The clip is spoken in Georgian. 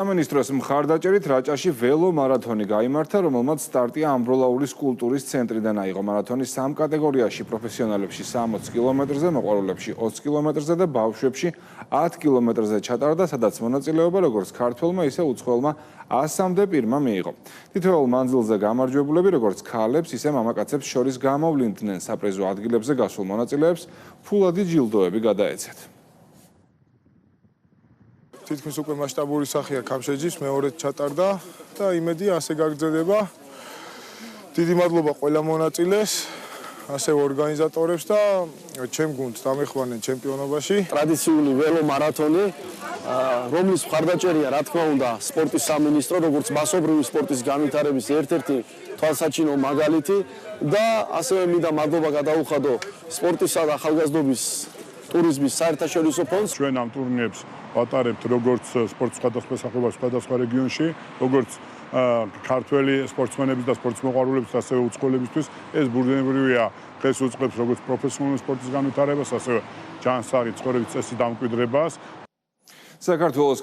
სამინისტროს მხარდაჭერით რაჭაში ველო მარათონი გაიმართა, რომელმაც სტარტი ამბროლაულის კულტურის ცენტრიდან აიღო. მარათონი 3 კატეგორიაში: პროფესიონალებში 60 კილომეტრზე, მოყვარულებში 20 კილომეტრზე და ბავშვებში 10 კილომეტრზე ჩატარდა, სადაც მონაწილეობა როგორც ქართველმა, ისე უცხოელმა 100-მდე პირმა მიიღო. თითოეულ მანძილზე გამარჯვებულები როგორც ქალებს, ისე მამაკაცებს შორის გამოვლინდნენ. საპრიზო ადგილებზე გასულ მონაწილეებს ფულადი ჯილდოები გადაეცათ. თითქმის უკვე მასშტაბური სახეა კამშეჯის, მეორედ ჩატარდა და იმედია ასე გაგრძელდება. დიდი მადლობა ყველა მონაწილეს, ასევე ორგანიზატორებს და ჩემ გუნდს დამეხვანენ ჩემპიონობაში. ტრადიციული ველო მარათონი, რომლის მხარდაჭერია, რა თქმა უნდა, სპორტის სამინისტრო, როგორც მასობრივი სპორტის განვითარების ერთ-ერთი თვალსაჩინო მაგალითი და ასევე მინდა მადლობა გადაუხადო სპორტისა და ახალგაზრდობის ტურიზმის საერთაშორისო ფონდს. ჩვენ ამ ტურნირებს ვატარებთ როგორც სპორტის სხვადასხვა სახეობას სხვადასხვა რეგიონში, როგორც ქართველი სპორტსმენების და სპორტის მოყვარულების, ასევე უცხოელებისთვის. ეს ბუნებრივია, დღეს უწყობს როგორც პროფესიონალური სპორტის განვითარებას, ასევე ჯანსაღი ცხოვრების წესის დამკვიდრებას. საქართველოს